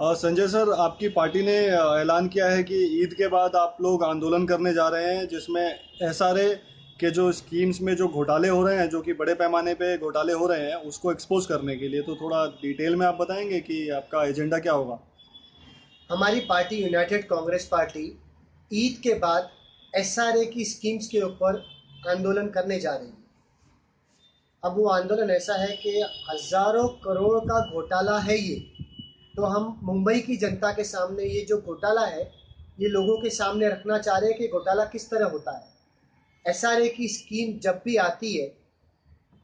Sanjay sir, आपकी party ने ऐलान किया है कि ईद के बाद आप लोग आंदोलन करने जा रहे हैं, जिसमें एसआरए के जो स्कीम्स में जो घोटाले हो रहे हैं, जो कि बड़े पैमाने पे घोटाले हो रहे हैं, उसको एक्सपोज करने के लिए। तो थोड़ा डिटेल में आप बताएंगे कि आपका एजेंडा क्या होगा। हमारी party United Congress party Eid के बाद एसआरए की स्कीम्स के ऊपर आंदोलन करने जा रही है। अब वो आंदोलन ऐसा है कि हजारों करोड़ का घोटाला है ये। तो हम मुंबई की जनता के सामने ये जो घोटाला है, ये लोगों के सामने रखना चाह रहे हैं कि घोटाला किस तरह होता है। एसआरए की स्कीम जब भी आती है,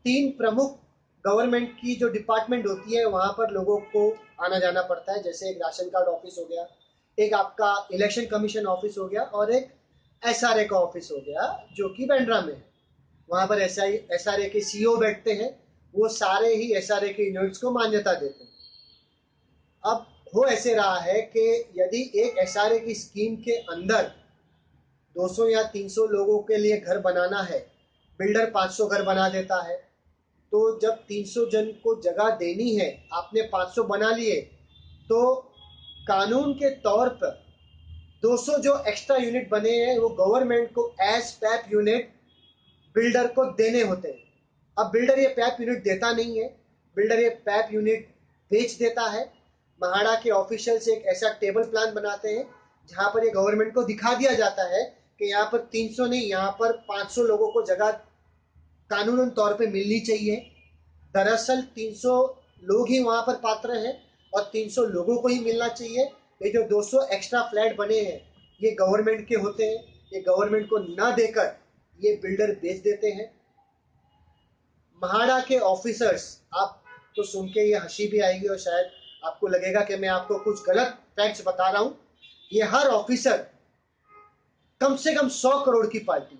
तीन प्रमुख गवर्नमेंट की जो डिपार्टमेंट होती है वहाँ पर लोगों को आना जाना पड़ता है। जैसे एक राशन कार्ड ऑफिस हो गया, एक आपका इलेक्शन कमीशन ऑफिस हो गया, और एक एसआरए का ऑफिस हो गया जो कि बांद्रा में है। वहाँ पर एसआरए के सीईओ बैठते हैं। वो सारे ही एसआरए के यूनिट्स को मान्यता देते हैं। अब हो ऐसे रहा है कि यदि एक एसआरए की स्कीम के अंदर 200 या 300 लोगों के लिए घर बनाना है, बिल्डर 500 घर बना देता है। तो जब 300 जन को जगह देनी है, आपने 500 बना लिए, तो कानून के तौर पर 200 जो एक्स्ट्रा यूनिट बने हैं वो गवर्नमेंट को एज पैप यूनिट बिल्डर को देने होते हैं। अब बिल्डर ये पैप यूनिट देता नहीं है, बिल्डर ये पैप यूनिट बेच देता है। महाड़ा के ऑफिशियल से एक ऐसा टेबल प्लान बनाते हैं जहां पर ये गवर्नमेंट को दिखा दिया जाता है कि यहाँ पर 300 नहीं, यहाँ पर 500 लोगों को जगह कानूनन तौर पे मिलनी चाहिए। दरअसल 300 लोग ही वहां पर पात्र हैं और 300 लोगों को ही मिलना चाहिए। ये जो 200 एक्स्ट्रा फ्लैट बने हैं ये गवर्नमेंट के होते हैं। ये गवर्नमेंट को ना देकर ये बिल्डर बेच देते हैं। महाड़ा के ऑफिसर्स, आप तो सुन के ये हंसी भी आएगी और शायद आपको लगेगा कि मैं आपको कुछ गलत फैक्ट्स बता रहा हूं। ये हर ऑफिसर कम से कम 100 करोड़ की पार्टी,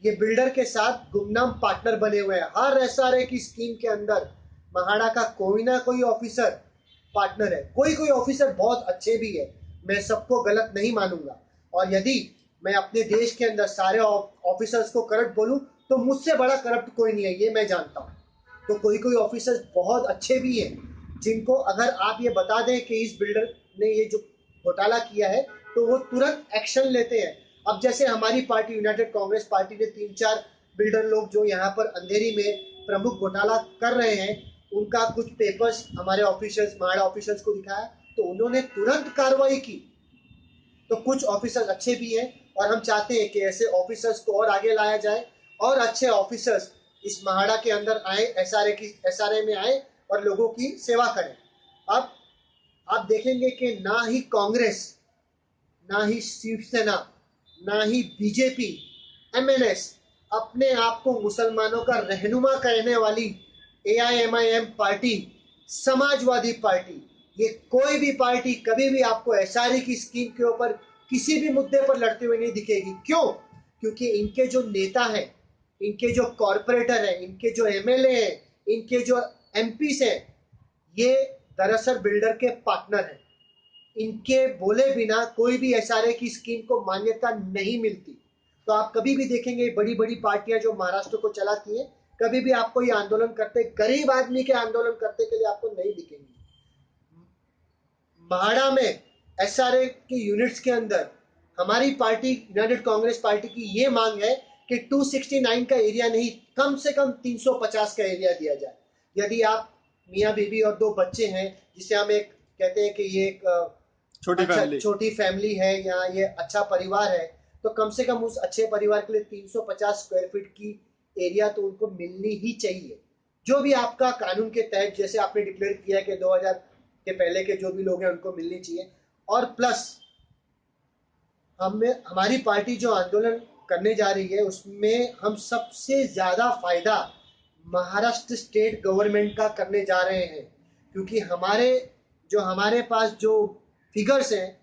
ये बिल्डर के साथ गुमनाम पार्टनर बने हुए हैं। हर एसआरए की स्कीम के अंदर महाड़ा का कोई ना कोई ऑफिसर पार्टनर है। कोई कोई ऑफिसर बहुत अच्छे भी है, मैं सबको गलत नहीं मानूंगा। और यदि मैं अपने देश के अंदर सारे ऑफिसर्स को करप्ट बोलूं तो मुझसे बड़ा करप्ट कोई नहीं है, ये मैं जानता हूं। तो कोई कोई ऑफिसर्स बहुत अच्छे भी हैं, जिनको अगर आप ये बता दें कि इस बिल्डर ने ये जो घोटाला किया है तो वो तुरंत एक्शन लेते हैं। अब जैसे हमारी पार्टी यूनाइटेड कांग्रेस पार्टी ने 3-4 बिल्डर लोग जो यहाँ पर अंधेरी में प्रमुख घोटाला कर रहे हैं, उनका कुछ पेपर्स हमारे ऑफिसर्स, महाड़ा ऑफिसर्स को दिखाया तो उन्होंने तुरंत कार्रवाई की। तो कुछ ऑफिसर्स अच्छे भी हैं और हम चाहते हैं कि ऐसे ऑफिसर्स को और आगे लाया जाए और अच्छे ऑफिसर्स इस महाड़ा के अंदर आए, एसआरए में आए और लोगों की सेवा करें। अब आप देखेंगे कि ना ही कांग्रेस, ना ही शिवसेना, ना ही बीजेपी, एमएनएस अपने आप को मुसलमानों का रहनुमा कहने वाली एआईएमआईएम पार्टी, समाजवादी पार्टी, ये कोई भी पार्टी कभी भी आपको एसआरए की स्कीम के ऊपर किसी भी मुद्दे पर लड़ते हुए नहीं दिखेगी। क्यों? क्योंकि इनके जो नेता हैं, इनके जो कॉरपोरेटर हैं, इनके जो एमएलए हैं, इनके जो एमपीस हैं, ये दरअसल बिल्डर के पार्टनर हैं। इनके बोले बिना कोई भी एसआरए की स्कीम को मान्यता नहीं मिलती। तो आप कभी भी देखेंगे बड़ी बड़ी पार्टियां जो महाराष्ट्र को चलाती हैं, कभी भी आपको ये आंदोलन करते, गरीब आदमी के आंदोलन करते के लिए आपको नहीं दिखेंगे। महाड़ा में एसआरए के यूनिट्स के अंदर हमारी पार्टी यूनाइटेड कांग्रेस पार्टी की ये मांग है कि 269 का एरिया नहीं, कम से कम 350 का एरिया दिया जाए। यदि आप मियाँ बीवी और 2 बच्चे हैं, जिसे हम एक कहते हैं कि ये एक छोटी फैमिली है या ये अच्छा परिवार है, तो कम से कम उस अच्छे परिवार के लिए 350 स्क्वायर फीट की एरिया तो उनको मिलनी ही चाहिए। जो भी आपका कानून के तहत, जैसे आपने डिक्लेयर किया कि 2000 के पहले के जो भी लोग हैं उनको मिलनी चाहिए। और प्लस हमारी पार्टी जो आंदोलन करने जा रही है उसमें हम सबसे ज्यादा फायदा महाराष्ट्र स्टेट गवर्नमेंट का करने जा रहे हैं, क्योंकि हमारे पास जो फिगर्स हैं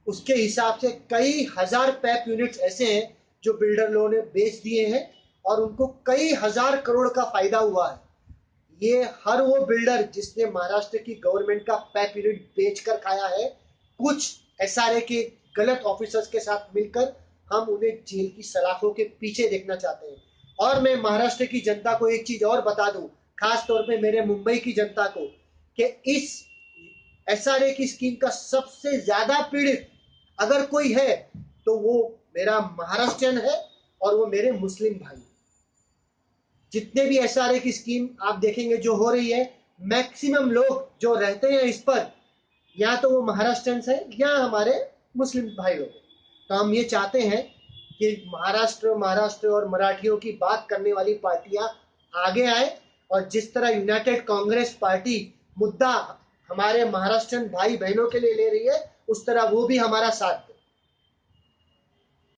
उसके हिसाब से कई हजार पैप यूनिट्स ऐसे हैं जो बिल्डर लोगों ने बेच दिए हैं और उनको कई हजार करोड़ का फायदा हुआ है। ये हर वो बिल्डर जिसने महाराष्ट्र की गवर्नमेंट का पैप यूनिट बेचकर खाया है, कुछ एसआरए के गलत ऑफिसर्स के साथ मिलकर हम उन्हें जेल की सलाखों के पीछे देखना चाहते हैं। और मैं महाराष्ट्र की जनता को एक चीज और बता दूं, खास तौर पे मेरे मुंबई की जनता को, कि इस एसआरए की स्कीम का सबसे ज्यादा पीड़ित अगर कोई है तो वो मेरा महाराष्ट्रियन है और वो मेरे मुस्लिम भाई। जितने भी एसआरए की स्कीम आप देखेंगे जो हो रही है, मैक्सिमम लोग जो रहते हैं इस पर, या तो वो महाराष्ट्रियंस है या हमारे मुस्लिम भाई लोग। तो हम ये चाहते हैं कि महाराष्ट्र और मराठियों की बात करने वाली पार्टियां आगे आए, और जिस तरह यूनाइटेड कांग्रेस पार्टी मुद्दा हमारे महाराष्ट्रियन भाई बहनों के लिए ले रही है, उस तरह वो भी हमारा साथ दें।